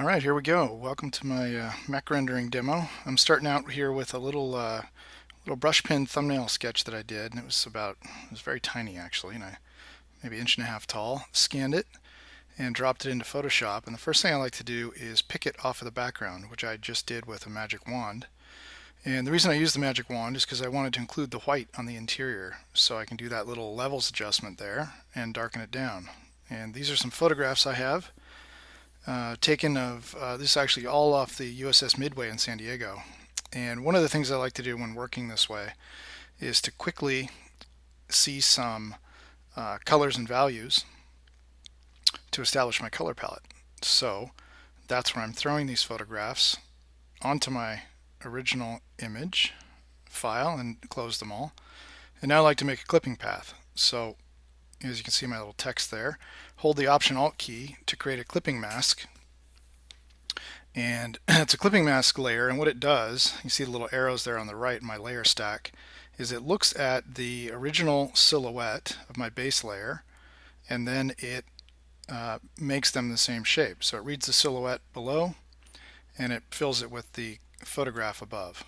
All right, here we go. Welcome to my mech rendering demo. I'm starting out here with a little brush pen thumbnail sketch that I did, and it was very tiny actually, maybe an inch and a half tall. Scanned it and dropped it into Photoshop. And the first thing I like to do is pick it off of the background, which I just did with a magic wand. And the reason I use the magic wand is because I wanted to include the white on the interior, so I can do that little levels adjustment there and darken it down. And these are some photographs I have. Taken of this is actually all off the USS Midway in San Diego. And one of the things I like to do when working this way is to quickly see some colors and values to establish my color palette. So that's where I'm throwing these photographs onto my original image file and close them all. And now I like to make a clipping path. So as you can see my little text there, hold the Option Alt key to create a clipping mask. And it's a clipping mask layer, and what it does, you see the little arrows there on the right in my layer stack, is it looks at the original silhouette of my base layer, and then it makes them the same shape. So it reads the silhouette below, and it fills it with the photograph above.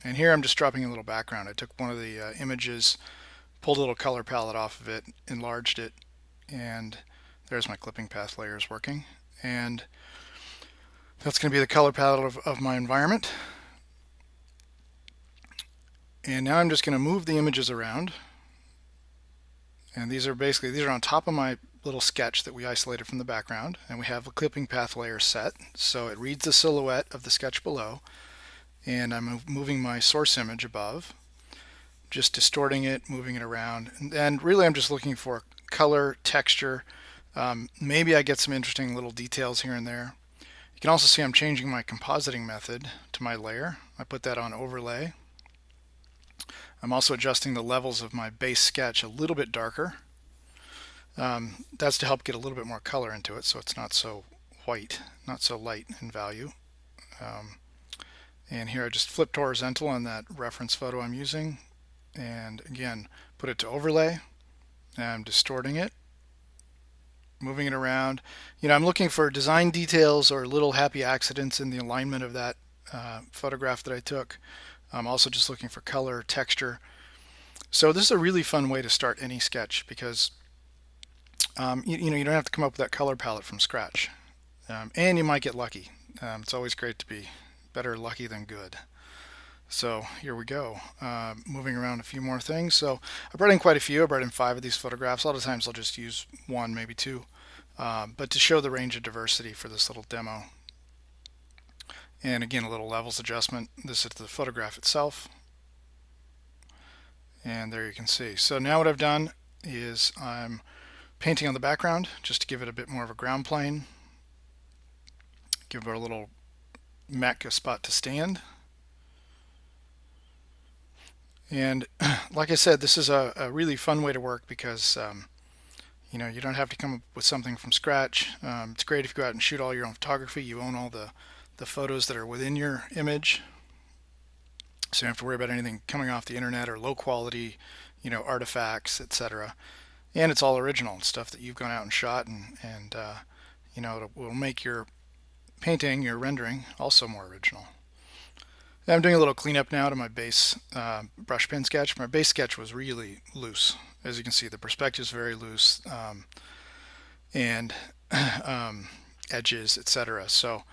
And here I'm just dropping a little background. I took one of the images, pulled a little color palette off of it, enlarged it, and there's my clipping path layers working. And that's going to be the color palette of my environment. And now I'm just going to move the images around. And these are on top of my little sketch that we isolated from the background. And we have a clipping path layer set. So it reads the silhouette of the sketch below. And I'm moving my source image above, just distorting it, moving it around. And really I'm just looking for color, texture. Maybe I get some interesting little details here and there. You can also see I'm changing my compositing method to my layer. I put that on overlay. I'm also adjusting the levels of my base sketch a little bit darker. That's to help get a little bit more color into it so it's not so white, not so light in value. And here I just flipped horizontal on that reference photo I'm using, and again put it to overlay, and I'm distorting it, moving it around. I'm looking for design details or little happy accidents in the alignment of that photograph that I took. I'm also just looking for color, texture. So this is a really fun way to start any sketch because you don't have to come up with that color palette from scratch, and you might get lucky. It's always great to be better lucky than good. So here we go, moving around a few more things. So I brought in quite a few. I brought in 5 of these photographs. A lot of times I'll just use 1, maybe 2, but to show the range of diversity for this little demo. And again, a little levels adjustment. This is the photograph itself. And there you can see. So now what I've done is I'm painting on the background just to give it a bit more of a ground plane. Give our little mech a spot to stand. And like I said, this is a really fun way to work because you don't have to come up with something from scratch. It's great if you go out and shoot all your own photography. You own all the photos that are within your image, so you don't have to worry about anything coming off the internet or low quality artifacts, etc. And it's all original stuff that you've gone out and shot, and it will make your painting, your rendering, also more original. I'm doing a little cleanup now to my base brush pen sketch. My base sketch was really loose. As you can see, the perspective is very loose, and edges, etc. So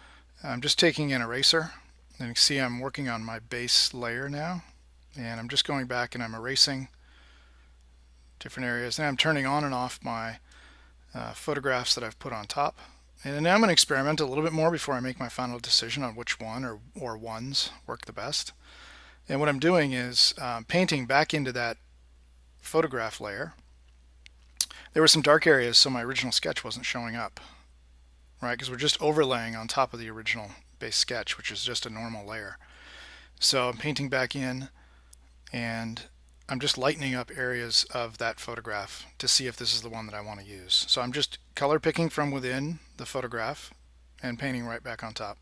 I'm just taking an eraser, and you can see I'm working on my base layer now, and I'm just going back and I'm erasing different areas. Now I'm turning on and off my photographs that I've put on top. And now I'm going to experiment a little bit more before I make my final decision on which one or ones work the best. And what I'm doing is painting back into that photograph layer. There were some dark areas, so my original sketch wasn't showing up, right? Because we're just overlaying on top of the original base sketch, which is just a normal layer. So I'm painting back in, and I'm just lightening up areas of that photograph to see if this is the one that I want to use. So I'm just color picking from within the photograph and painting right back on top.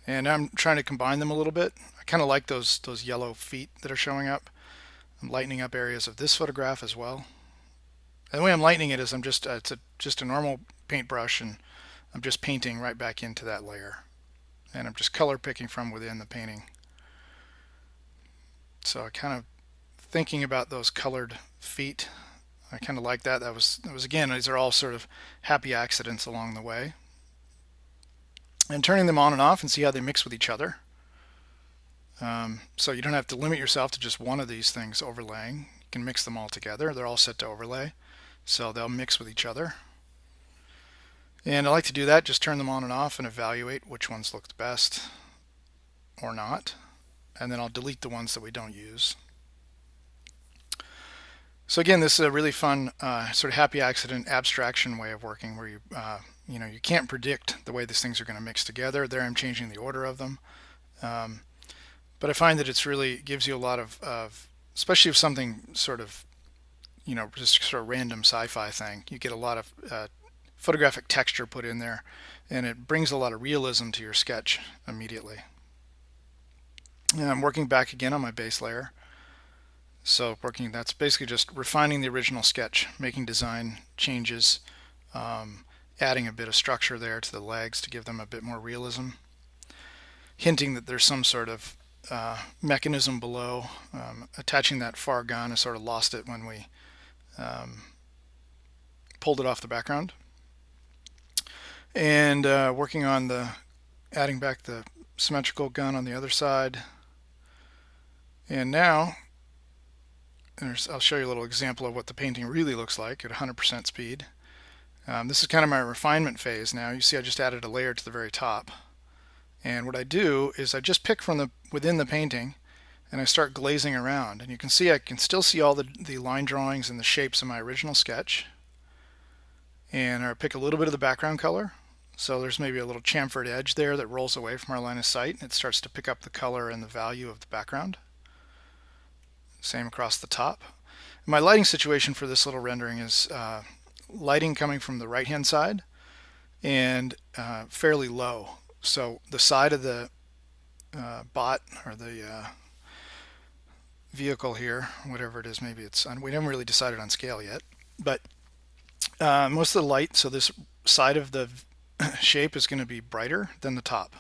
And I'm trying to combine them a little bit. I kind of like those yellow feet that are showing up. I'm lightening up areas of this photograph as well. And the way I'm lightening it is I'm just it's just a normal paintbrush, and I'm just painting right back into that layer, and I'm just color picking from within the painting. So I kind of thinking about those colored feet. I kind of like that. That was again, these are all sort of happy accidents along the way. And turning them on and off and see how they mix with each other. So you don't have to limit yourself to just one of these things overlaying. You can mix them all together. They're all set to overlay, so they'll mix with each other. And I like to do that, just turn them on and off and evaluate which ones look the best or not. And then I'll delete the ones that we don't use. So again, this is a really fun sort of happy accident abstraction way of working, where you can't predict the way these things are going to mix together. There I'm changing the order of them. But I find that it's really gives you a lot of especially if something sort of, just sort of random sci-fi thing, you get a lot of photographic texture put in there, and it brings a lot of realism to your sketch immediately. And I'm working back again on my base layer. So that's basically just refining the original sketch, making design changes, adding a bit of structure there to the legs to give them a bit more realism, hinting that there's some sort of mechanism below, attaching that far gun. I sort of lost it when we pulled it off the background. And working on adding back the symmetrical gun on the other side. And now I'll show you a little example of what the painting really looks like at 100% speed. This is kind of my refinement phase now. You see I just added a layer to the very top. And what I do is I just pick from within the painting, and I start glazing around. And you can see I can still see all the line drawings and the shapes of my original sketch. And I pick a little bit of the background color. So there's maybe a little chamfered edge there that rolls away from our line of sight, and it starts to pick up the color and the value of the background. Same across the top. My lighting situation for this little rendering is lighting coming from the right hand side and fairly low. So the side of the bot, or the vehicle here, whatever it is, maybe we haven't really decided on scale yet, but most of the light, so this side of the shape is going to be brighter than the top,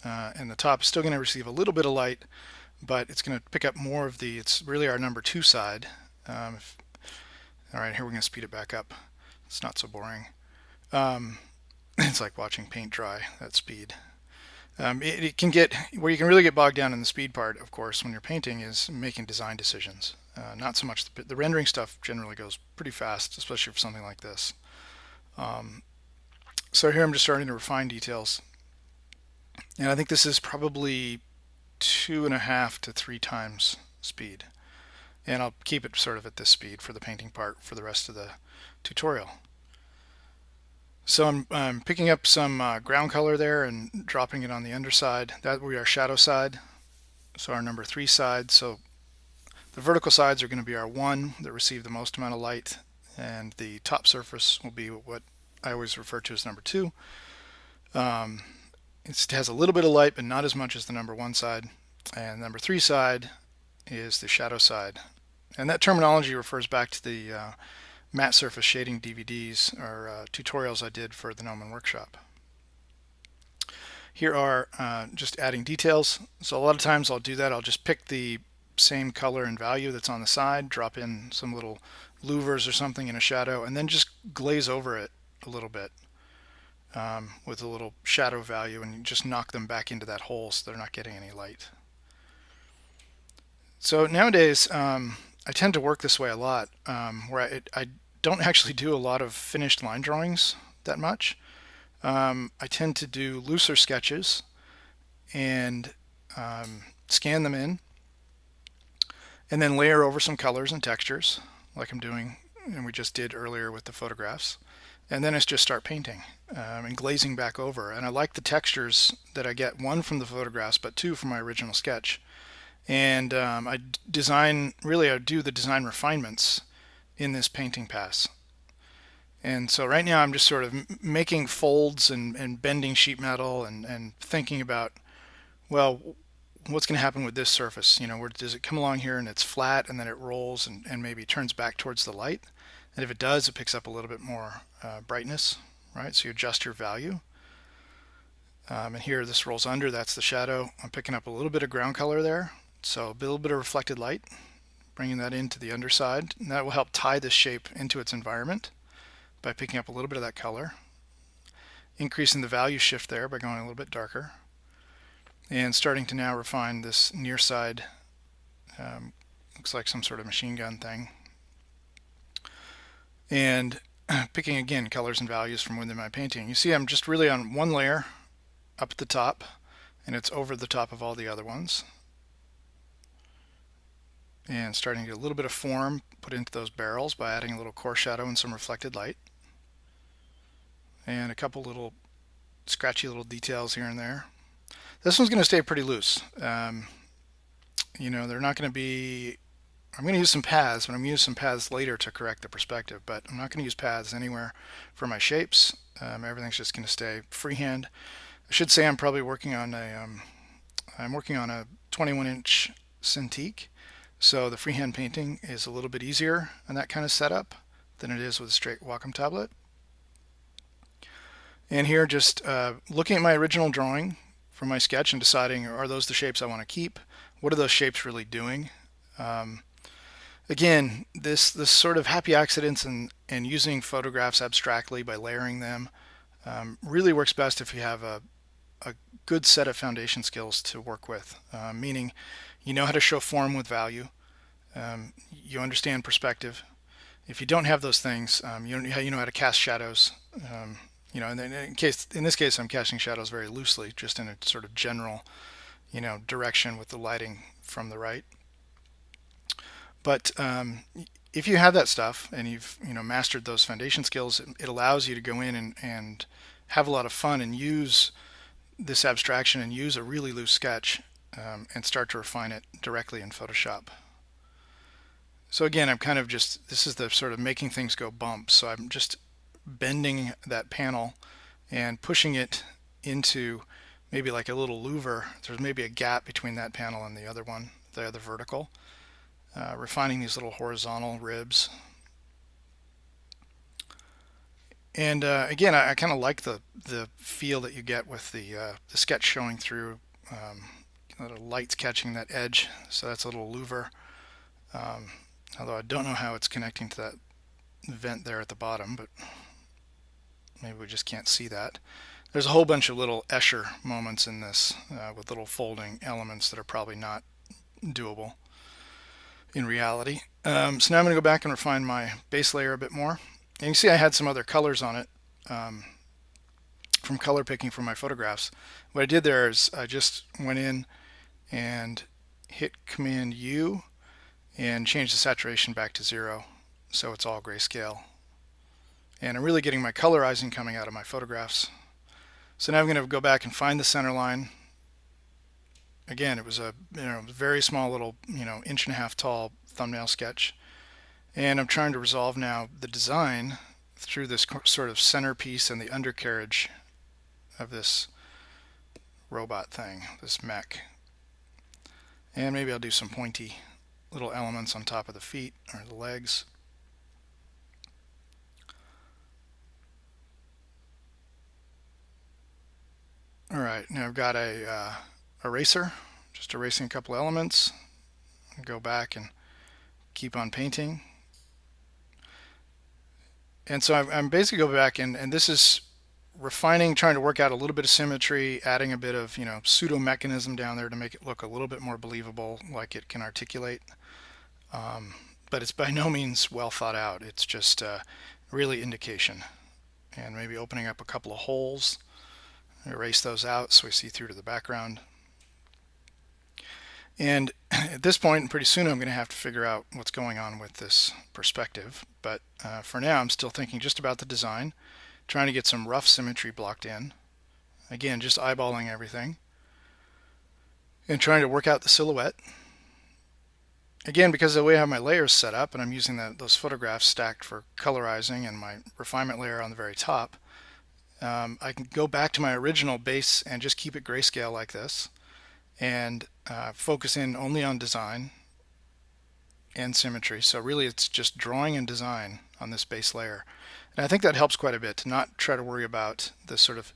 and the top is still going to receive a little bit of light, but it's going to pick up more of it's really our number 2 side. All right, here we're going to speed it back up. It's not so boring. It's like watching paint dry, that speed. It can get, where you can really get bogged down in the speed part, of course, when you're painting, is making design decisions. Not so much the rendering stuff generally goes pretty fast, especially for something like this. So here I'm just starting to refine details. And I think this is probably 2.5 to 3 times speed, and I'll keep it sort of at this speed for the painting part for the rest of the tutorial. So I'm picking up some ground color there and dropping it on the underside. That will be our shadow side, so our number 3 side. So the vertical sides are going to be our 1 that receive the most amount of light, and the top surface will be what I always refer to as number 2. It has a little bit of light, but not as much as the number 1 side. And number 3 side is the shadow side. And that terminology refers back to the matte surface shading DVDs or tutorials I did for the Gnomon Workshop. Here are just adding details. So a lot of times I'll do that. I'll just pick the same color and value that's on the side, drop in some little louvers or something in a shadow, and then just glaze over it a little bit. With a little shadow value, and you just knock them back into that hole so they're not getting any light. So nowadays I tend to work this way a lot, where I don't actually do a lot of finished line drawings that much. I tend to do looser sketches and scan them in, and then layer over some colors and textures like I'm doing, and we just did earlier with the photographs. And then I just start painting and glazing back over. And I like the textures that I get, 1 from the photographs, but 2 from my original sketch. And I do the design refinements in this painting pass. And so right now I'm just sort of making folds and bending sheet metal and thinking about, well, what's going to happen with this surface? Where does it come along here and it's flat, and then it rolls and maybe turns back towards the light? And if it does, it picks up a little bit more brightness right? So you adjust your value. And here this rolls under, that's the shadow. I'm picking up a little bit of ground color there, so a little bit of reflected light, bringing that into the underside, and that will help tie this shape into its environment by picking up a little bit of that color, increasing the value shift there by going a little bit darker, and starting to now refine this near side. Looks like some sort of machine gun thing, and picking again colors and values from within my painting. You see I'm just really on one layer up at the top, and it's over the top of all the other ones, and starting to get a little bit of form put into those barrels by adding a little core shadow and some reflected light, and a couple little scratchy little details here and there. This one's going to stay pretty loose. You know, they're not going to be, I'm going to use some paths, but I'm going to use some paths later to correct the perspective, but I'm not going to use paths anywhere for my shapes. Everything's just going to stay freehand. I should say I'm probably working on a 21-inch Cintiq, so the freehand painting is a little bit easier on that kind of setup than it is with a straight Wacom tablet. And here just looking at my original drawing from my sketch and deciding, are those the shapes I want to keep? What are those shapes really doing? Again, this sort of happy accidents and using photographs abstractly by layering them really works best if you have a good set of foundation skills to work with, meaning you know how to show form with value, you understand perspective. If you don't have those things, you know how to cast shadows. You know, in this case, I'm casting shadows very loosely, just in a sort of general, you know, direction with the lighting from the right. But if you have that stuff and you've mastered those foundation skills, it allows you to go in and have a lot of fun and use this abstraction and use a really loose sketch and start to refine it directly in Photoshop. So again, I'm kind of just, this is the sort of making things go bump. So I'm just bending that panel and pushing it into maybe like a little louver. There's maybe a gap between that panel and the other one, the other vertical. Refining these little horizontal ribs. And again, I kind of like the feel that you get with the sketch showing through, the light's catching that edge, so that's a little louver. Although I don't know how it's connecting to that vent there at the bottom, but maybe we just can't see that. There's a whole bunch of little Escher moments in this with little folding elements that are probably not doable in reality. So now I'm going to go back and refine my base layer a bit more. And you see I had some other colors on it from color picking from my photographs. What I did there is I just went in and hit Command U and changed the saturation back to 0, so it's all grayscale. And I'm really getting my colorizing coming out of my photographs. So now I'm going to go back and find the center line. Again, it was a very small little 1.5-inch tall thumbnail sketch, and I'm trying to resolve now the design through this sort of centerpiece and the undercarriage of this robot thing, this mech. And maybe I'll do some pointy little elements on top of the feet or the legs. Alright, now I've got a eraser, just erasing a couple elements. Go back and keep on painting. And so I'm basically going back and this is refining, trying to work out a little bit of symmetry, adding a bit of pseudo mechanism down there to make it look a little bit more believable, like it can articulate. But it's by no means well thought out. It's just really indication. And maybe opening up a couple of holes, erase those out so we see through to the background. And at this point, pretty soon I'm going to have to figure out what's going on with this perspective. But for now, I'm still thinking just about the design, trying to get some rough symmetry blocked in. Again, just eyeballing everything and trying to work out the silhouette. Again, because of the way I have my layers set up, and I'm using those photographs stacked for colorizing and my refinement layer on the very top, I can go back to my original base and just keep it grayscale like this and focus in only on design and symmetry. So really it's just drawing and design on this base layer. And I think that helps quite a bit to not try to worry about the sort of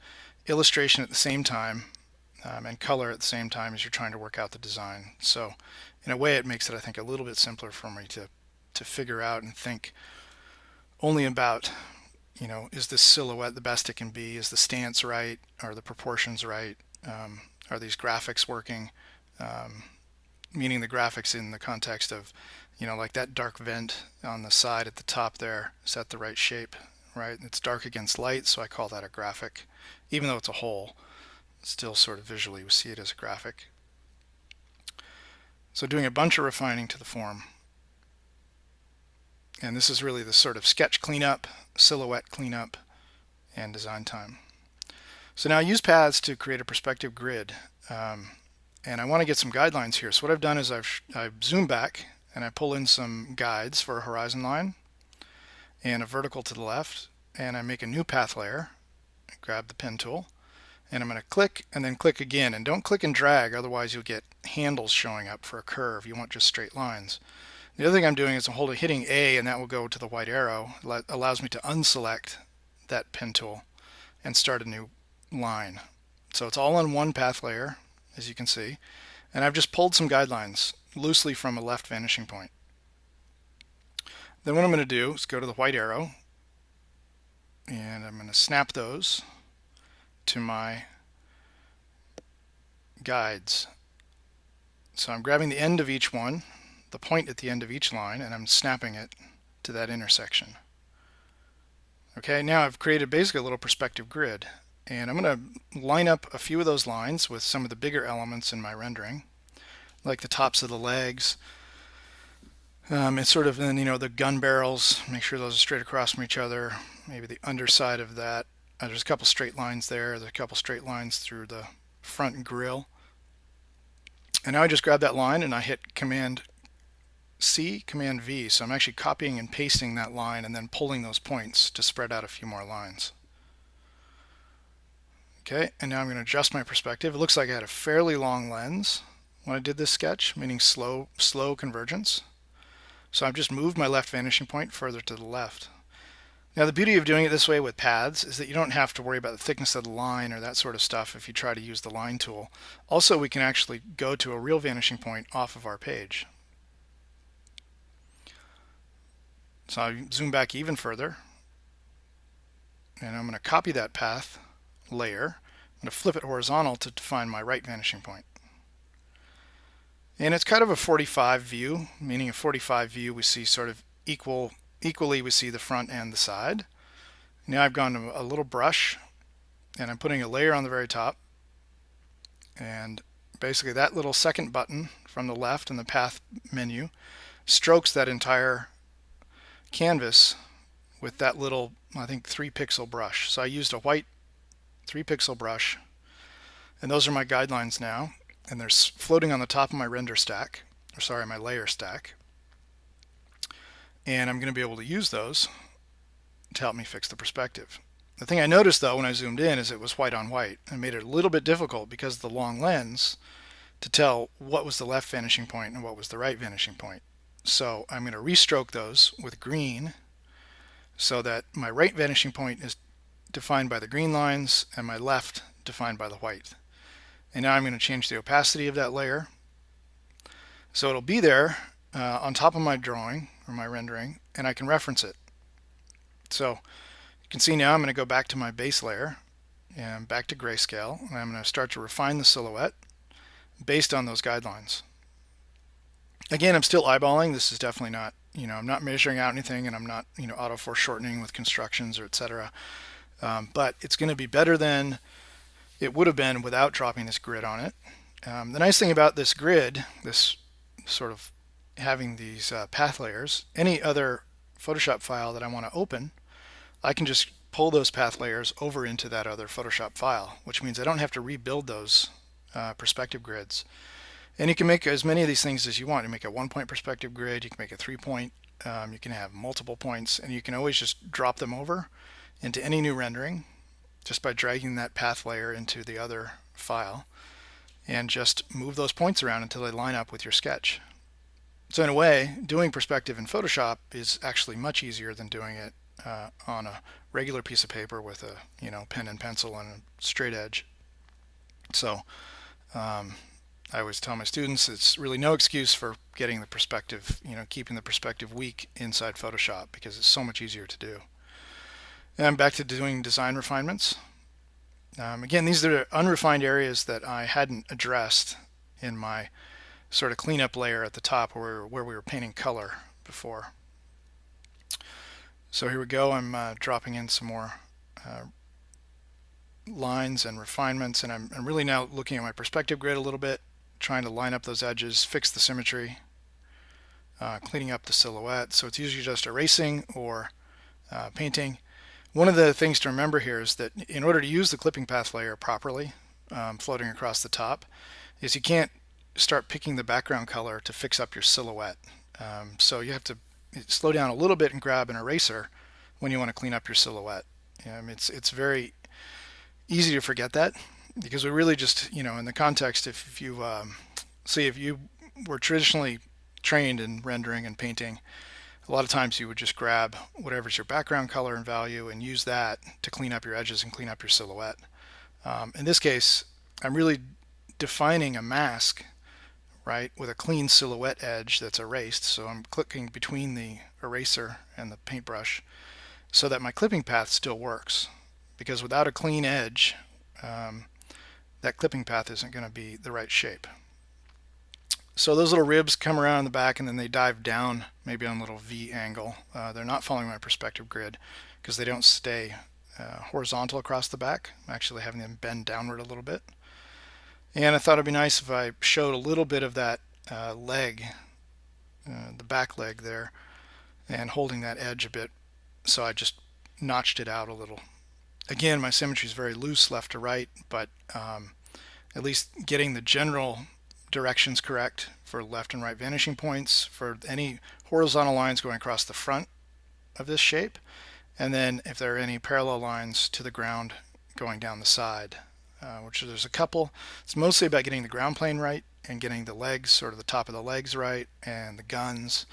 illustration at the same time and color at the same time as you're trying to work out the design. So in a way it makes it, I think, a little bit simpler for me to figure out and think only about, is this silhouette the best it can be? Is the stance right? Are the proportions right? Are these graphics working? Meaning the graphics in the context of, like that dark vent on the side at the top there, is that the right shape, right? It's dark against light, so I call that a graphic. Even though it's a hole, still sort of visually we see it as a graphic. So doing a bunch of refining to the form. And this is really the sort of sketch cleanup, silhouette cleanup, and design time. So now I use paths to create a perspective grid. And I want to get some guidelines here. So what I've done is I've zoomed back and I pull in some guides for a horizon line and a vertical to the left, and I make a new path layer, grab the pen tool, and I'm going to click and then click again. And don't click and drag, otherwise you'll get handles showing up for a curve. You want just straight lines. The other thing I'm doing is I'm hitting A, and that will go to the white arrow. It allows me to unselect that pen tool and start a new line. So it's all on one path layer, as you can see. And I've just pulled some guidelines loosely from a left vanishing point. Then what I'm going to do is go to the white arrow, and I'm going to snap those to my guides. So I'm grabbing the end of each one, the point at the end of each line, and I'm snapping it to that intersection. Okay, now I've created basically a little perspective grid, and I'm going to line up a few of those lines with some of the bigger elements in my rendering, like the tops of the legs. It's sort of, then, the gun barrels, make sure those are straight across from each other, maybe the underside of that. There's a couple straight lines there, there's a couple straight lines through the front grille. And now I just grab that line and I hit Command C, Command V. So I'm actually copying and pasting that line and then pulling those points to spread out a few more lines. Okay, and now I'm going to adjust my perspective. It looks like I had a fairly long lens when I did this sketch, meaning slow convergence. So I've just moved my left vanishing point further to the left. Now the beauty of doing it this way with paths is that you don't have to worry about the thickness of the line or that sort of stuff if you try to use the line tool. Also, we can actually go to a real vanishing point off of our page. So I zoom back even further, and I'm going to copy that path layer. I'm going to flip it horizontal to find my right vanishing point. And it's kind of a 45 view, meaning a 45 view we see sort of equally we see the front and the side. Now I've gone to a little brush and I'm putting a layer on the very top, and basically that little second button from the left in the path menu strokes that entire canvas with that little, I think, 3-pixel brush. So I used a white 3-pixel brush, and those are my guidelines now, and they're floating on the top of my render stack, or sorry, my layer stack. And I'm going to be able to use those to help me fix the perspective. The thing I noticed though when I zoomed in is it was white on white, and made it a little bit difficult because of the long lens to tell what was the left vanishing point and what was the right vanishing point. So I'm going to restroke those with green so that my right vanishing point is defined by the green lines and my left defined by the white. And now I'm going to change the opacity of that layer so it'll be there on top of my drawing or my rendering, and I can reference it. So you can see now I'm going to go back to my base layer and back to grayscale, and I'm going to start to refine the silhouette based on those guidelines. Again, I'm still eyeballing. This is definitely not, I'm not measuring out anything, and I'm not, auto foreshortening with constructions or etc. But it's going to be better than it would have been without dropping this grid on it. The nice thing about this grid, this sort of having these path layers, any other Photoshop file that I want to open, I can just pull those path layers over into that other Photoshop file, which means I don't have to rebuild those perspective grids. And you can make as many of these things as you want. You make a 1-point perspective grid, you can make a 3-point, you can have multiple points, and you can always just drop them over into any new rendering just by dragging that path layer into the other file, and just move those points around until they line up with your sketch. So in a way, doing perspective in Photoshop is actually much easier than doing it on a regular piece of paper with a pen and pencil and a straight edge. So I always tell my students it's really no excuse for getting the perspective, keeping the perspective weak inside Photoshop, because it's so much easier to do. And back to doing design refinements. Again, these are unrefined areas that I hadn't addressed in my sort of cleanup layer at the top where we were painting color before. So here we go. I'm dropping in some more lines and refinements, and I'm really now looking at my perspective grid a little bit, trying to line up those edges, fix the symmetry, cleaning up the silhouette. So it's usually just erasing or painting. One of the things to remember here is that in order to use the clipping path layer properly, floating across the top, is you can't start picking the background color to fix up your silhouette. So you have to slow down a little bit and grab an eraser when you want to clean up your silhouette. It's very easy to forget that, because we really just, in the context, if you were traditionally trained in rendering and painting, a lot of times you would just grab whatever's your background color and value and use that to clean up your edges and clean up your silhouette. In this case, I'm really defining a mask, right, with a clean silhouette edge that's erased. So I'm clicking between the eraser and the paintbrush so that my clipping path still works, because without a clean edge, that clipping path isn't going to be the right shape. So those little ribs come around the back and then they dive down, maybe on a little V angle. They're not following my perspective grid because they don't stay horizontal across the back. I'm actually having them bend downward a little bit. And I thought it'd be nice if I showed a little bit of that leg, the back leg there, and holding that edge a bit. So I just notched it out a little. Again, my symmetry is very loose left to right, but at least getting the general directions correct for left and right vanishing points, for any horizontal lines going across the front of this shape, and then if there are any parallel lines to the ground going down the side, which there's a couple. It's mostly about getting the ground plane right and getting the legs, sort of the top of the legs right, and the guns,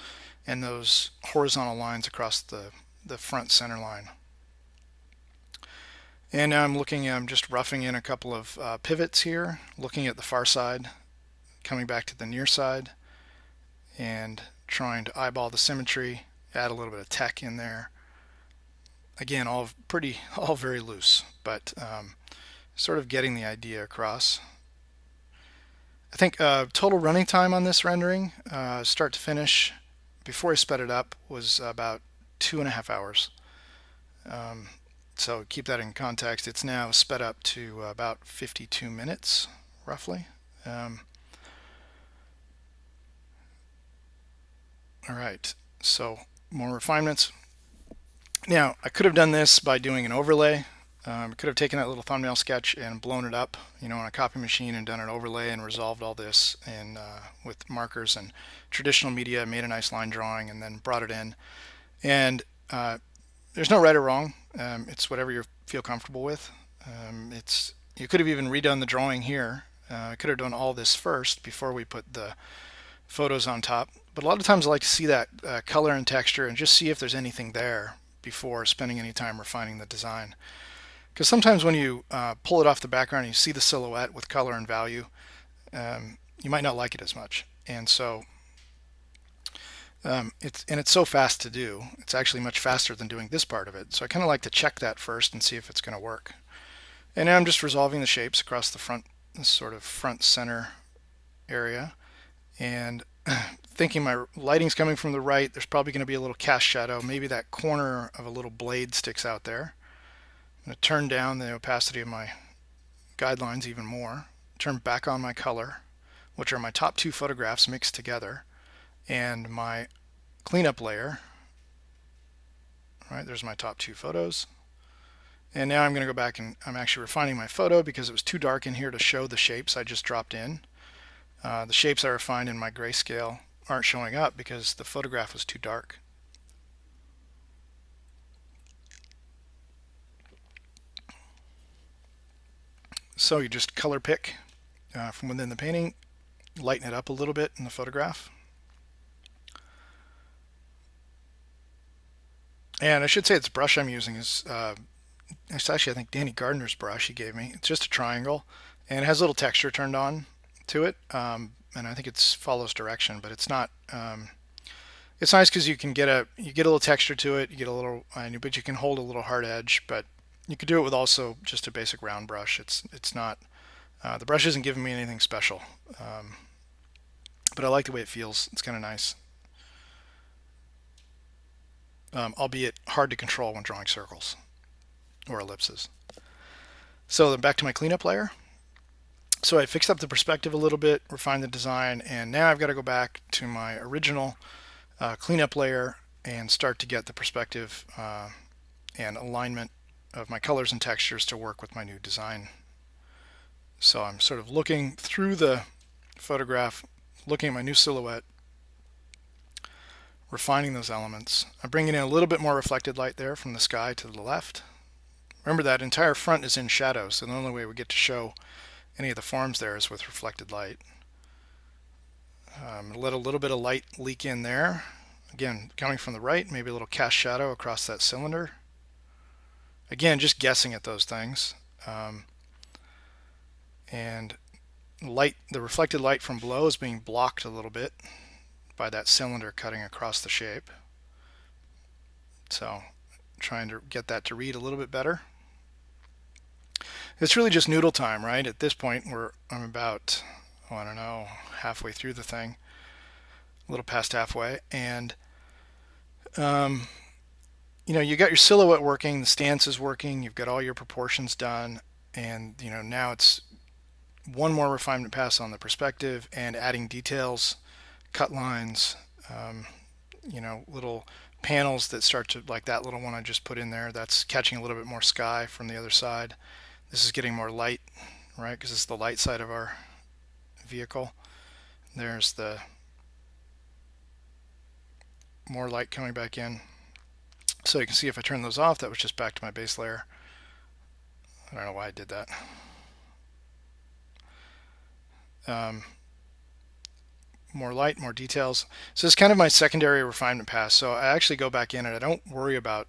and those horizontal lines across the front center line. And now I'm just roughing in a couple of pivots here, looking at the far side, coming back to the near side, and trying to eyeball the symmetry, add a little bit of tech in there. Again, all very loose, but sort of getting the idea across. I think total running time on this rendering, start to finish, before I sped it up, was about 2.5 hours. So keep that in context. It's now sped up to about 52 minutes, roughly. All right, so more refinements. Now, I could have done this by doing an overlay. I could have taken that little thumbnail sketch and blown it up, on a copy machine, and done an overlay and resolved all this with markers and traditional media, made a nice line drawing, and then brought it in. And there's no right or wrong. It's whatever you feel comfortable with. You could have even redone the drawing here. I could have done all this first before we put the photos on top. But a lot of times I like to see that color and texture and just see if there's anything there before spending any time refining the design. Because sometimes when you pull it off the background and you see the silhouette with color and value, you might not like it as much. And so it's so fast to do. It's actually much faster than doing this part of it. So I kind of like to check that first and see if it's going to work. And now I'm just resolving the shapes across the front, this sort of front center area, and thinking my lighting's coming from the right. There's probably going to be a little cast shadow. Maybe that corner of a little blade sticks out there. I'm going to turn down the opacity of my guidelines even more. Turn back on my color, which are my top two photographs mixed together, and my cleanup layer. All right, there's my top two photos. And now I'm going to go back and I'm actually refining my photo because it was too dark in here to show the shapes I just dropped in. The shapes I refined in my grayscale aren't showing up because the photograph was too dark. So you just color pick from within the painting, lighten it up a little bit in the photograph. And I should say, this brush I'm using is it's actually, I think, Danny Gardner's brush he gave me. It's just a triangle, and it has a little texture turned on to it, and I think it follows direction, but it's not. It's nice because you get a little texture to it. You get a little, but you can hold a little hard edge. But you could do it with also just a basic round brush. It's not. The brush isn't giving me anything special, but I like the way it feels. It's kind of nice, albeit hard to control when drawing circles or ellipses. So then back to my cleanup layer. So I fixed up the perspective a little bit, refined the design, and now I've got to go back to my original cleanup layer and start to get the perspective and alignment of my colors and textures to work with my new design. So I'm sort of looking through the photograph, looking at my new silhouette, refining those elements. I'm bringing in a little bit more reflected light there from the sky to the left. Remember, that entire front is in shadow, so the only way we get to show any of the forms there is with reflected light. Let a little bit of light leak in there. Again, coming from the right, maybe a little cast shadow across that cylinder. Again, just guessing at those things. And the reflected light from below is being blocked a little bit by that cylinder cutting across the shape. So trying to get that to read a little bit better. It's really just noodle time, right? At this point, I'm about, I don't know, halfway through the thing, a little past halfway, and you got your silhouette working, the stance is working, you've got all your proportions done, and now it's one more refinement pass on the perspective and adding details, cut lines, little panels that start to, like that little one I just put in there, that's catching a little bit more sky from the other side. This is getting more light, right? Because it's the light side of our vehicle. There's the more light coming back in. So you can see if I turn those off, that was just back to my base layer. I don't know why I did that. More light, more details. So it's kind of my secondary refinement pass. So I actually go back in and I don't worry about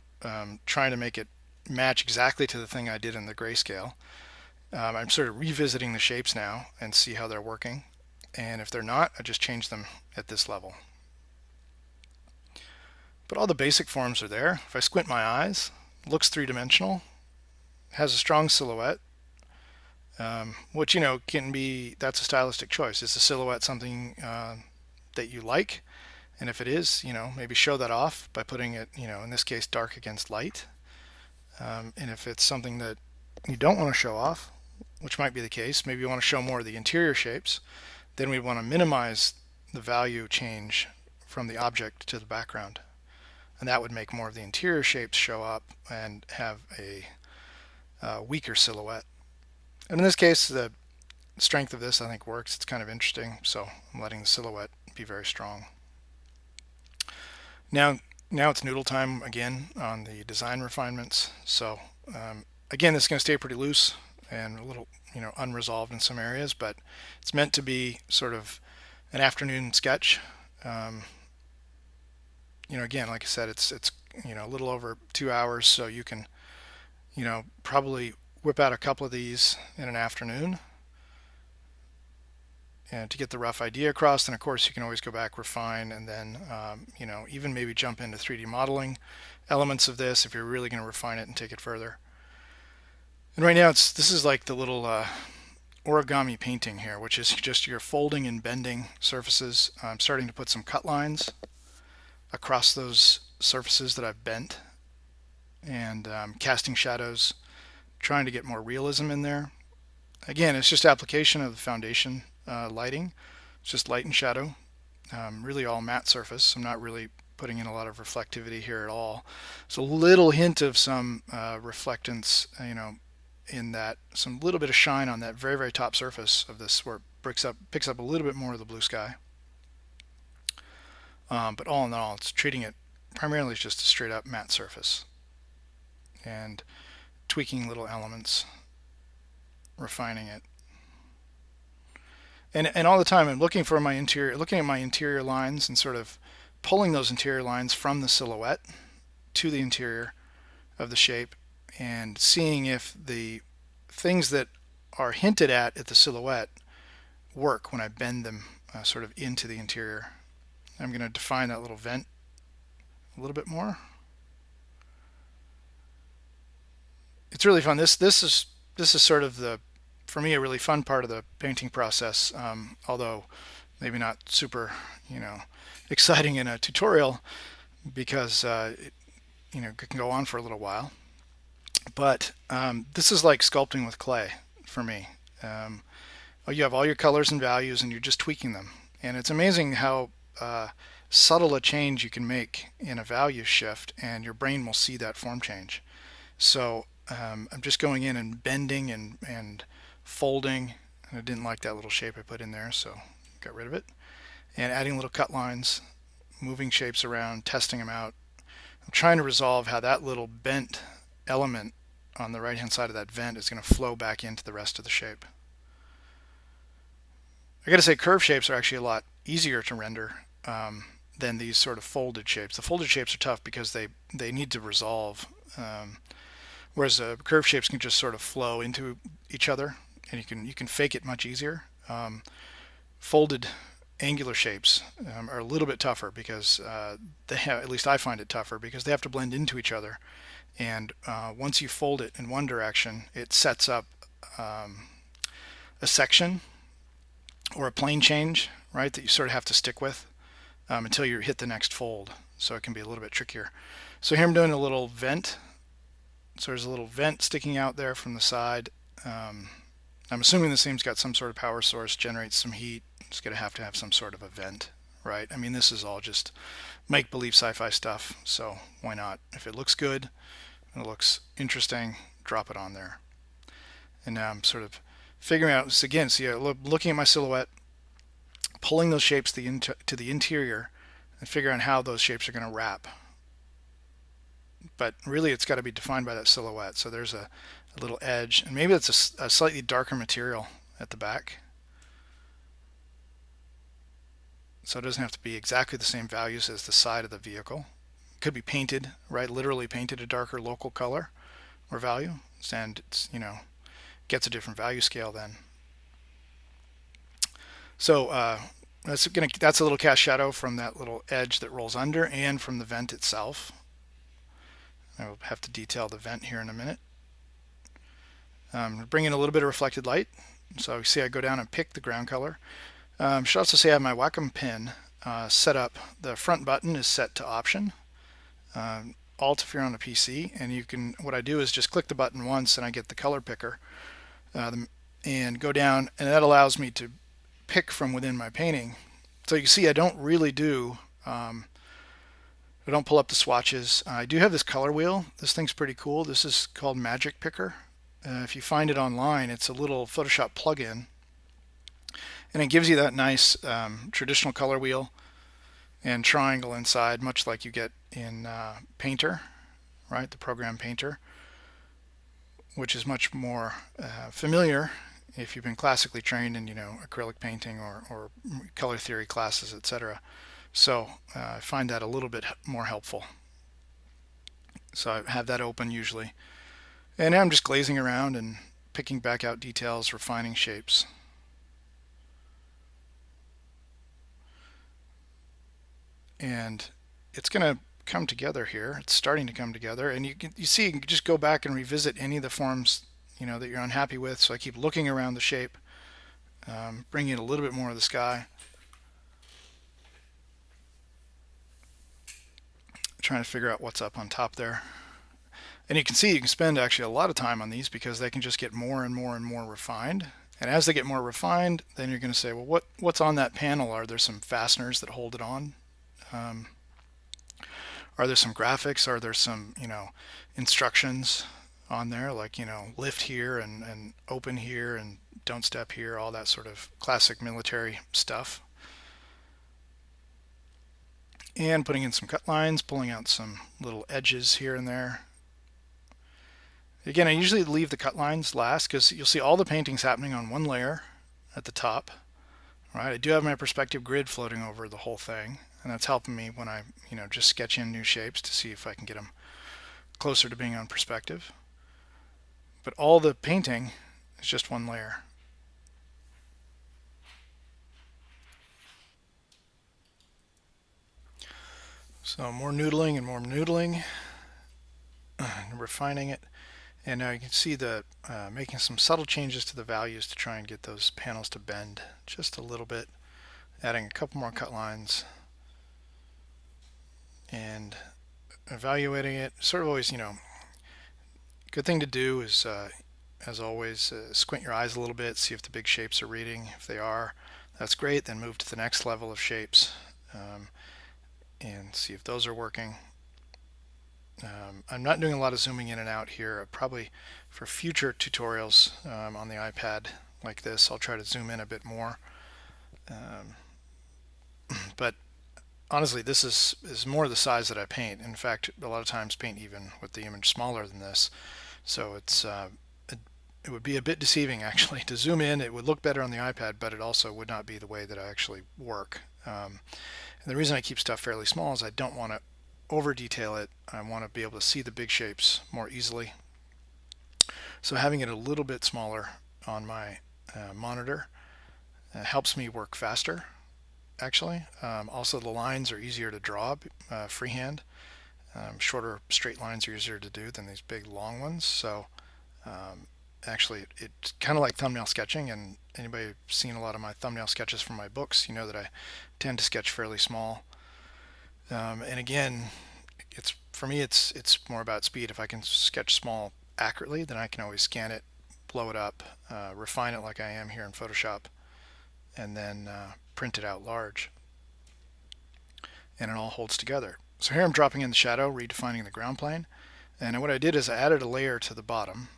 trying to make it match exactly to the thing I did in the grayscale. I'm sort of revisiting the shapes now and see how they're working. And if they're not, I just change them at this level. But all the basic forms are there. If I squint my eyes, it looks three-dimensional, has a strong silhouette, which, can be, that's a stylistic choice. Is the silhouette something that you like? And if it is, maybe show that off by putting it, in this case, dark against light. And if it's something that you don't want to show off, which might be the case, maybe you want to show more of the interior shapes, then we want to minimize the value change from the object to the background. And that would make more of the interior shapes show up and have a weaker silhouette. And in this case, the strength of this, I think, works. It's kind of interesting, so I'm letting the silhouette be very strong. Now it's noodle time again on the design refinements. So again, this is going to stay pretty loose and a little, unresolved in some areas, but it's meant to be sort of an afternoon sketch. Again, like I said, it's a little over 2 hours, so you can, probably whip out a couple of these in an afternoon and to get the rough idea across. And of course, you can always go back, refine, and then, even maybe jump into 3D modeling elements of this if you're really going to refine it and take it further. And right now, this is like the little origami painting here, which is just you're folding and bending surfaces. I'm starting to put some cut lines across those surfaces that I've bent, and casting shadows, trying to get more realism in there. Again, it's just application of the foundation lighting. It's just light and shadow, really all matte surface. I'm not really putting in a lot of reflectivity here at all. So a little hint of some reflectance, in that, some little bit of shine on that very, very top surface of this, where it picks up a little bit more of the blue sky. But all in all, it's treating it primarily as just a straight up matte surface and tweaking little elements, refining it. And all the time I'm looking at my interior lines and sort of pulling those interior lines from the silhouette to the interior of the shape and seeing if the things that are hinted at the silhouette work when I bend them sort of into the interior. I'm going to define that little vent a little bit more. It's really fun. This is sort of for me, a really fun part of the painting process, although maybe not super, exciting in a tutorial, because it can go on for a little while. But this is like sculpting with clay for me. You have all your colors and values, and you're just tweaking them, and it's amazing how subtle a change you can make in a value shift, and your brain will see that form change. So I'm just going in and bending and folding. And I didn't like that little shape I put in there, so got rid of it. And adding little cut lines, moving shapes around, testing them out. I'm trying to resolve how that little bent element on the right hand side of that vent is going to flow back into the rest of the shape. I got to say, curved shapes are actually a lot easier to render than these sort of folded shapes. The folded shapes are tough because they need to resolve, whereas curved shapes can just sort of flow into each other, and you can fake it much easier. Folded angular shapes are a little bit tougher because they have, at least I find it tougher, because they have to blend into each other. And once you fold it in one direction, it sets up a section or a plane change, right, that you sort of have to stick with until you hit the next fold. So it can be a little bit trickier. So here I'm doing a little vent. So there's a little vent sticking out there from the side. I'm assuming this thing's got some sort of power source, generates some heat. It's going to have some sort of a vent, right? I mean, this is all just make-believe sci-fi stuff, so why not? If it looks good and it looks interesting, drop it on there. And now I'm sort of figuring out this again. See, looking at my silhouette, pulling those shapes to the interior, and figuring out how those shapes are going to wrap. But really, it's got to be defined by that silhouette. So there's a little edge, and maybe it's a slightly darker material at the back. So it doesn't have to be exactly the same values as the side of the vehicle. It could be painted, right? Literally painted a darker local color or value, and it's, gets a different value scale then. So that's a little cast shadow from that little edge that rolls under and from the vent itself. I will have to detail the vent here in a minute. Bring in a little bit of reflected light. So you see I go down and pick the ground color. Should also say I have my Wacom pin set up. The front button is set to option. Alt if you're on a PC, and what I do is just click the button once and I get the color picker and go down, and that allows me to pick from within my painting. So you can see I don't really do I don't pull up the swatches. I do have this color wheel. This thing's pretty cool. This is called Magic Picker. If you find it online, it's a little Photoshop plugin, and it gives you that nice traditional color wheel and triangle inside, much like you get in Painter, right? The program Painter, which is much more familiar if you've been classically trained in acrylic painting or color theory classes, etc. So I find that a little bit more helpful. So I have that open usually, and now I'm just glazing around and picking back out details, refining shapes. And it's going to come together here. It's starting to come together, and you see, you can just go back and revisit any of the forms that you're unhappy with. So I keep looking around the shape, bringing in a little bit more of the sky, trying to figure out what's up on top there. And you can see you can spend actually a lot of time on these because they can just get more and more and more refined. And as they get more refined, then you're going to say, well, what's on that panel? Are there some fasteners that hold it on? Are there some graphics? Are there some instructions on there, like lift here and open here and don't step here, all that sort of classic military stuff. And putting in some cut lines, pulling out some little edges here and there. Again, I usually leave the cut lines last because you'll see all the paintings happening on one layer at the top. Right? I do have my perspective grid floating over the whole thing, and that's helping me when I just sketch in new shapes to see if I can get them closer to being on perspective. But all the painting is just one layer. So more noodling and more noodling, and refining it. And now you can see the making some subtle changes to the values to try and get those panels to bend just a little bit. Adding a couple more cut lines and evaluating it. Sort of always, good thing to do is, as always, squint your eyes a little bit, see if the big shapes are reading. If they are, that's great. Then move to the next level of shapes and see if those are working. I'm not doing a lot of zooming in and out here. Probably for future tutorials on the iPad like this, I'll try to zoom in a bit more. But honestly, this is more the size that I paint. In fact, a lot of times paint even with the image smaller than this. So it would be a bit deceiving actually to zoom in. It would look better on the iPad, but it also would not be the way that I actually work. And the reason I keep stuff fairly small is I don't want to over detail it. I want to be able to see the big shapes more easily. So having it a little bit smaller on my monitor helps me work faster actually. Also the lines are easier to draw freehand. Shorter straight lines are easier to do than these big long ones. So actually it's kind of like thumbnail sketching, and anybody seen a lot of my thumbnail sketches from my books, you know that I tend to sketch fairly small. And again, for me it's more about speed. If I can sketch small accurately, then I can always scan it, blow it up, refine it like I am here in Photoshop, and then print it out large, and it all holds together. So here I'm dropping in the shadow, redefining the ground plane, and what I did is I added a layer to the bottom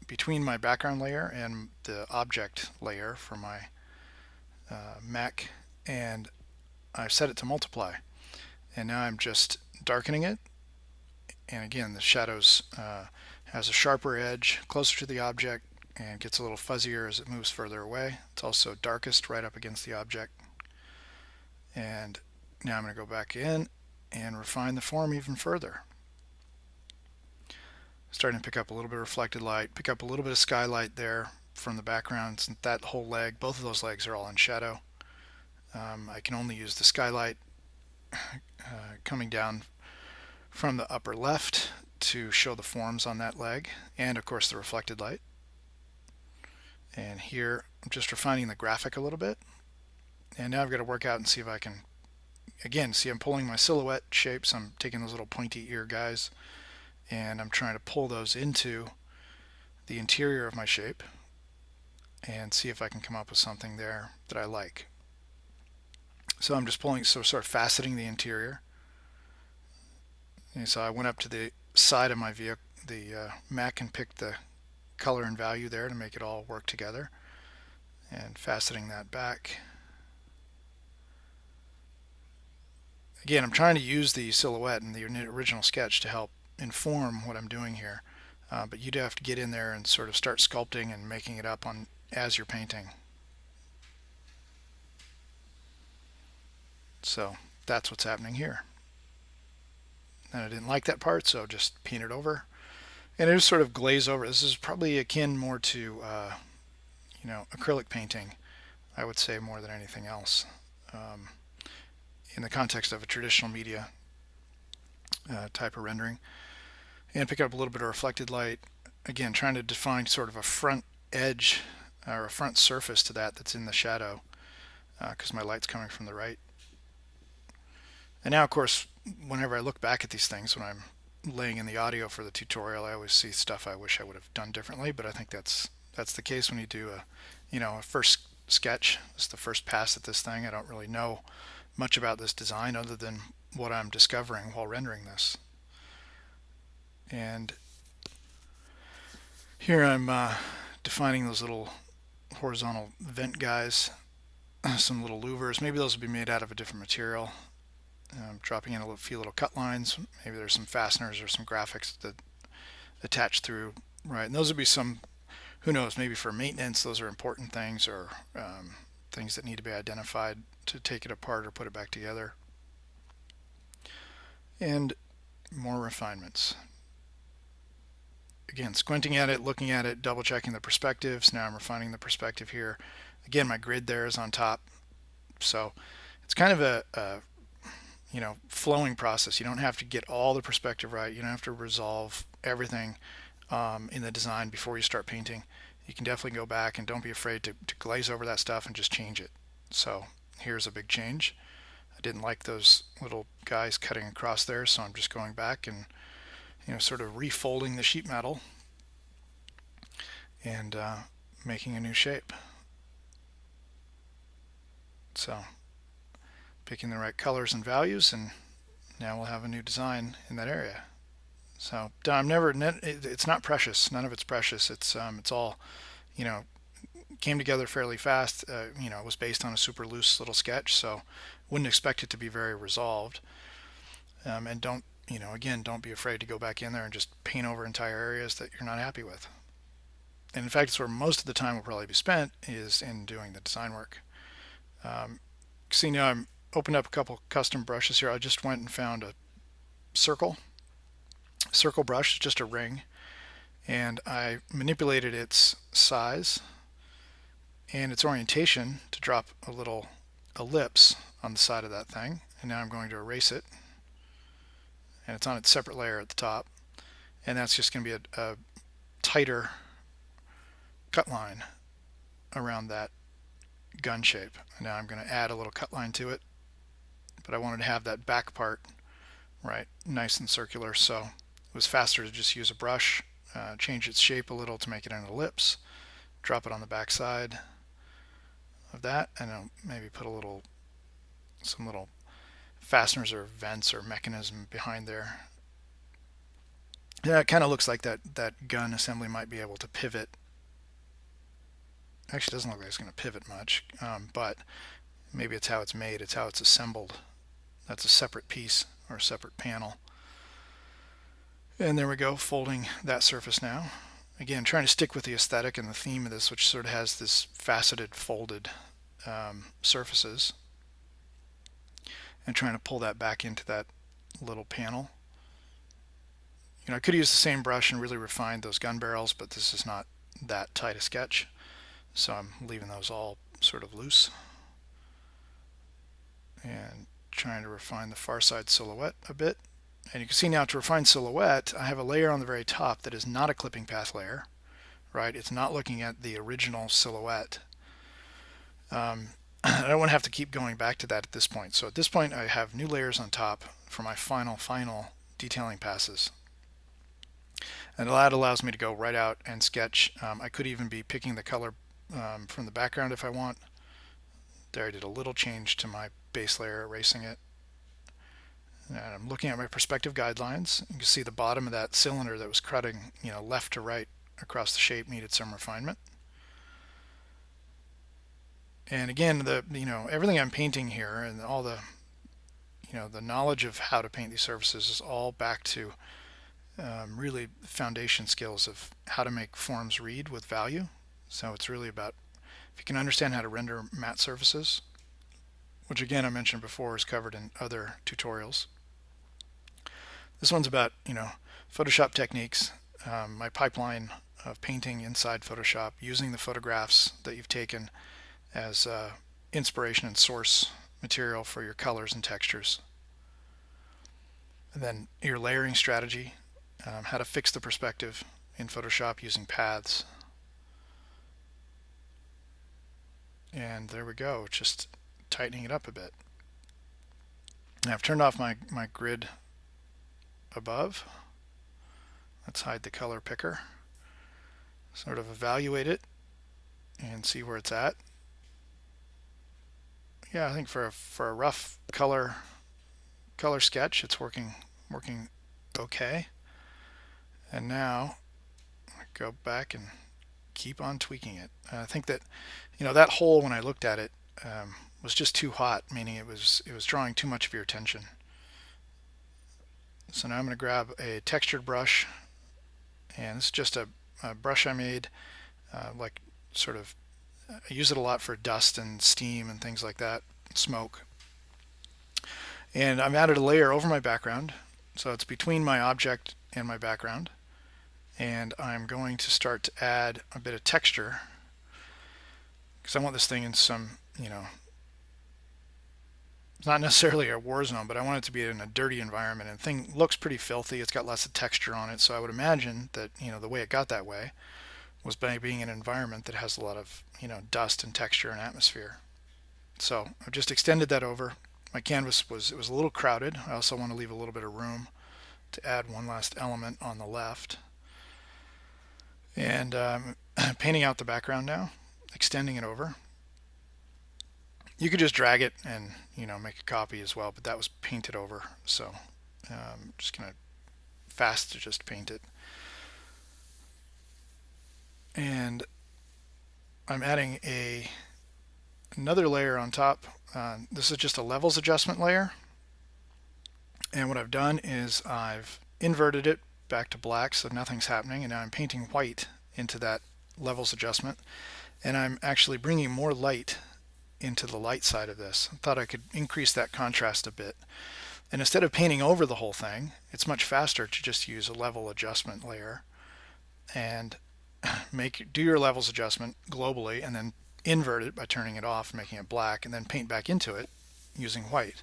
between my background layer and the object layer for my Mac, and I set it to multiply. And now I'm just darkening it, and again the shadows has a sharper edge closer to the object and gets a little fuzzier as it moves further away. It's also darkest right up against the object. And now I'm going to go back in and refine the form even further. Starting to pick up a little bit of reflected light, pick up a little bit of skylight there from the background. Since that whole leg, both of those legs are all in shadow. I can only use the skylight coming down from the upper left to show the forms on that leg, and of course the reflected light. And here I'm just refining the graphic a little bit, and now I've got to work out and see if I can, again, see I'm pulling my silhouette shapes. I'm taking those little pointy ear guys and I'm trying to pull those into the interior of my shape and see if I can come up with something there that I like. So I'm just pulling, so sort of faceting the interior. And so I went up to the side of my vehicle, the Mac, and picked the color and value there to make it all work together, and faceting that back. Again, I'm trying to use the silhouette and the original sketch to help inform what I'm doing here, but you'd have to get in there and sort of start sculpting and making it up on as you're painting. So that's what's happening here. And I didn't like that part, so just paint it over. And it just sort of glaze over. This is probably akin more to, acrylic painting, I would say, more than anything else, in the context of a traditional media type of rendering. And pick up a little bit of reflected light. Again, trying to define sort of a front edge or a front surface to that's in the shadow, because my light's coming from the right. And now, of course, whenever I look back at these things, when I'm laying in the audio for the tutorial, I always see stuff I wish I would have done differently. But I think that's the case when you do a first sketch. It's the first pass at this thing. I don't really know much about this design other than what I'm discovering while rendering this. And here I'm defining those little horizontal vent guys, some little louvers. Maybe those would be made out of a different material. Dropping in a few little cut lines. Maybe there's some fasteners or some graphics that attach through, right? And those would be some, who knows, maybe for maintenance, those are important things, or things that need to be identified to take it apart or put it back together. And more refinements. again, squinting at it, looking at it, double checking the perspectives. Now I'm refining the perspective here. Again, my grid there is on top. So it's kind of a flowing process. You don't have to get all the perspective right. You don't have to resolve everything in the design before you start painting. You can definitely go back, and don't be afraid to glaze over that stuff and just change it. So here's a big change. I didn't like those little guys cutting across there, so I'm just going back and sort of refolding the sheet metal and making a new shape. So picking the right colors and values, and now we'll have a new design in that area. So it's not precious. None of it's precious. It's all, came together fairly fast. It was based on a super loose little sketch, so wouldn't expect it to be very resolved. And don't be afraid to go back in there and just paint over entire areas that you're not happy with. And in fact, it's where most of the time will probably be spent, is in doing the design work. See, now I'm opened up a couple custom brushes here. I just went and found a circle brush, just a ring, and I manipulated its size and its orientation to drop a little ellipse on the side of that thing. And now I'm going to erase it, and it's on its separate layer at the top, and that's just going to be a tighter cut line around that gun shape. And now I'm going to add a little cut line to it, but I wanted to have that back part right nice and circular, so it was faster to just use a brush, change its shape a little to make it an ellipse, drop it on the back side of that, and I'll maybe put some little fasteners or vents or mechanism behind there. Yeah, it kind of looks like that gun assembly might be able to pivot. Actually, it doesn't look like it's going to pivot much, but maybe it's how it's made, it's how it's assembled. That's a separate piece or a separate panel. And there we go, folding that surface now. Again, trying to stick with the aesthetic and the theme of this, which sort of has this faceted, folded surfaces, and trying to pull that back into that little panel. I could use the same brush and really refine those gun barrels, but this is not that tight a sketch, so I'm leaving those all sort of loose and trying to refine the far side silhouette a bit. And you can see now, to refine silhouette, I have a layer on the very top that is not a clipping path layer, right? It's not looking at the original silhouette. I don't want to have to keep going back to that at this point. So at this point, I have new layers on top for my final detailing passes. And that allows me to go right out and sketch. I could even be picking the color from the background if I want. There, I did a little change to my base layer, erasing it. And I'm looking at my perspective guidelines. You can see the bottom of that cylinder that was cutting, left to right across the shape needed some refinement. And again, everything I'm painting here and all the, the knowledge of how to paint these surfaces is all back to really foundation skills of how to make forms read with value. So it's really about, if you can understand how to render matte surfaces, which again I mentioned before is covered in other tutorials. This one's about Photoshop techniques, my pipeline of painting inside Photoshop, using the photographs that you've taken as inspiration and source material for your colors and textures. And then your layering strategy, how to fix the perspective in Photoshop using paths. And there we go, just tightening it up a bit. Now I've turned off my grid above. Let's hide the color picker. Sort of evaluate it and see where it's at. Yeah, I think for a rough color sketch, it's working okay. And now I go back and keep on tweaking it. I think that that hole, when I looked at it, was just too hot, meaning it was drawing too much of your attention. So now I'm going to grab a textured brush, and it's just a brush I made, like sort of, I use it a lot for dust and steam and things like that, smoke. And I've added a layer over my background, so it's between my object and my background. and I'm going to start to add a bit of texture because I want this thing in some, it's not necessarily a war zone, but I want it to be in a dirty environment. And the thing looks pretty filthy. It's got lots of texture on it, so I would imagine that the way it got that way was by being in an environment that has a lot of dust and texture and atmosphere. So I've just extended that over. My canvas was a little crowded. I also want to leave a little bit of room to add one last element on the left. And painting out the background now, extending it over. You could just drag it and make a copy as well, but that was painted over, so just gonna fast to just paint it. And I'm adding another layer on top. This is just a levels adjustment layer, and what I've done is I've inverted it back to black so nothing's happening, and now I'm painting white into that levels adjustment, and I'm actually bringing more light into the light side of this. I thought I could increase that contrast a bit. And instead of painting over the whole thing, it's much faster to just use a level adjustment layer and do your levels adjustment globally and then invert it by turning it off, making it black, and then paint back into it using white.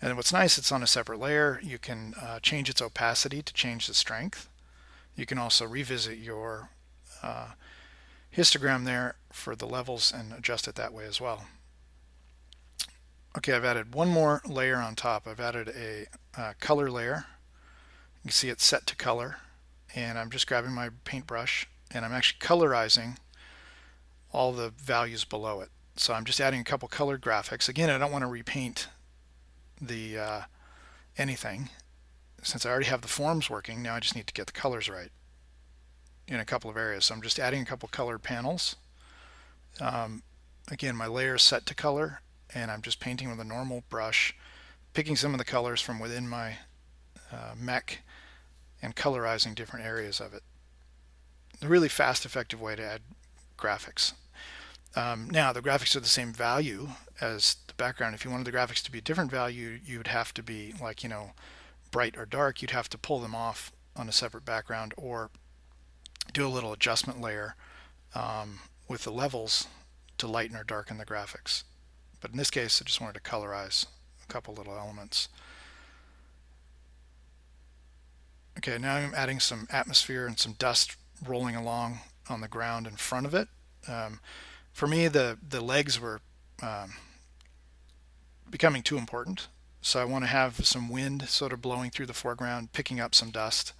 And what's nice, it's on a separate layer. You can change its opacity to change the strength. You can also revisit your histogram there for the levels and adjust it that way as well. Okay, I've added one more layer on top. I've added a color layer. You can see it's set to color, and I'm just grabbing my paintbrush and I'm actually colorizing all the values below it. So I'm just adding a couple colored graphics. Again, I don't want to repaint the anything. Since I already have the forms working, now I just need to get the colors right in a couple of areas. So I'm just adding a couple colored panels. Again, my layer is set to color, and I'm just painting with a normal brush, picking some of the colors from within my mech and colorizing different areas of it. A really fast, effective way to add graphics. Now, the graphics are the same value as the background. If you wanted the graphics to be a different value, you would have to be like, bright or dark. You'd have to pull them off on a separate background or do a little adjustment layer with the levels to lighten or darken the graphics. But in this case, I just wanted to colorize a couple little elements. Okay, now I'm adding some atmosphere and some dust rolling along on the ground in front of it. For me, the legs were becoming too important, so I want to have some wind sort of blowing through the foreground, picking up some dust.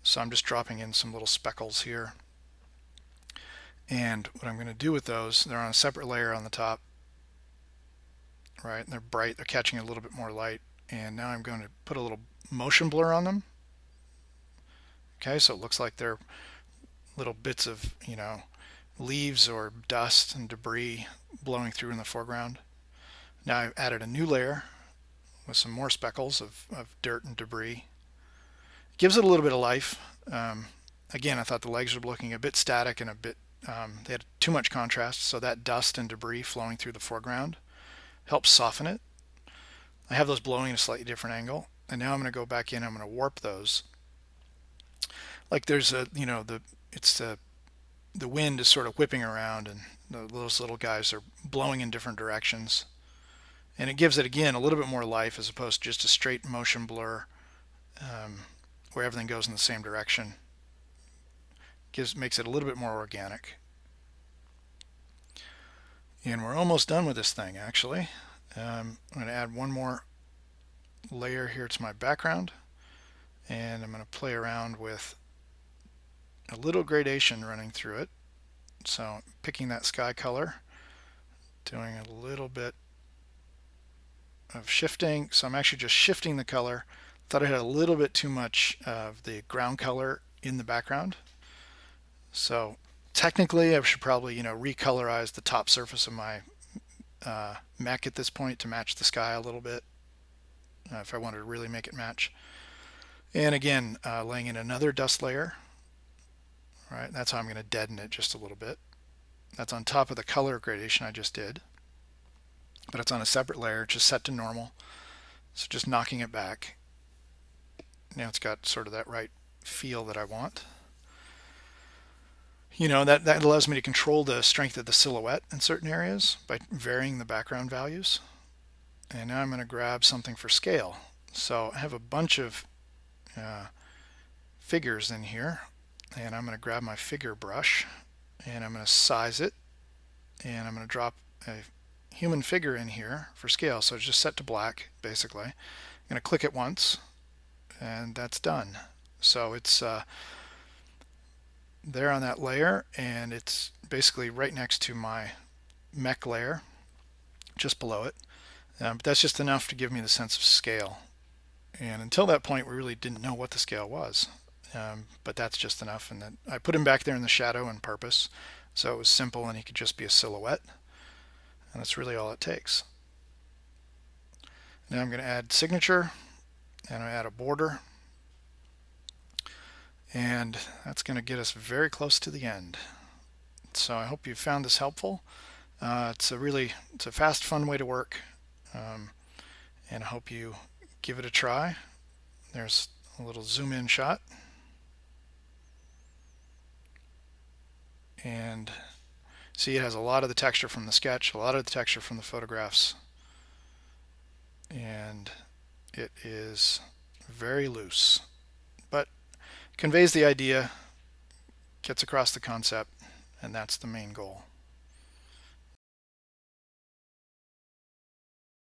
So I'm just dropping in some little speckles here. And what I'm going to do with those, they're on a separate layer on the top, right? And they're bright, they're catching a little bit more light. And now I'm going to put a little motion blur on them. Okay, so it looks like they're little bits of, leaves or dust and debris blowing through in the foreground. Now I've added a new layer with some more speckles of dirt and debris. It gives it a little bit of life. Again, I thought the legs were looking a bit static and a bit, they had too much contrast, so that dust and debris flowing through the foreground helps soften it. I have those blowing at a slightly different angle, and now I'm going to go back in, I'm going to warp those. Like there's a, the wind is sort of whipping around and those little guys are blowing in different directions. And it gives it, again, a little bit more life as opposed to just a straight motion blur where everything goes in the same direction. Makes it a little bit more organic. And we're almost done with this thing, actually. I'm going to add one more layer here to my background, and I'm going to play around with a little gradation running through it. So picking that sky color, doing a little bit of shifting. So I'm actually just shifting the color. Thought I had a little bit too much of the ground color in the background. So technically I should probably recolorize the top surface of my mech at this point to match the sky a little bit if I wanted to really make it match. And again, laying in another dust layer. Right, that's how I'm going to deaden it just a little bit. That's on top of the color gradation I just did, but it's on a separate layer, just set to normal. So just knocking it back. Now it's got sort of that right feel that I want. that allows me to control the strength of the silhouette in certain areas by varying the background values. And now I'm going to grab something for scale. So I have a bunch of figures in here, and I'm going to grab my figure brush and I'm going to size it, and I'm going to drop a human figure in here for scale. So it's just set to black basically. I'm going to click it once and that's done. So it's there on that layer, and it's basically right next to my mech layer, just below it. But that's just enough to give me the sense of scale. And until that point, we really didn't know what the scale was. But that's just enough. And then I put him back there in the shadow on purpose, so it was simple and he could just be a silhouette. And that's really all it takes. Now I'm going to add signature, and I add a border. And that's going to get us very close to the end. So I hope you found this helpful. It's a fast, fun way to work, and I hope you give it a try. There's a little zoom in shot, and see it has a lot of the texture from the sketch, a lot of the texture from the photographs, and it is very loose, but conveys the idea, gets across the concept, and that's the main goal.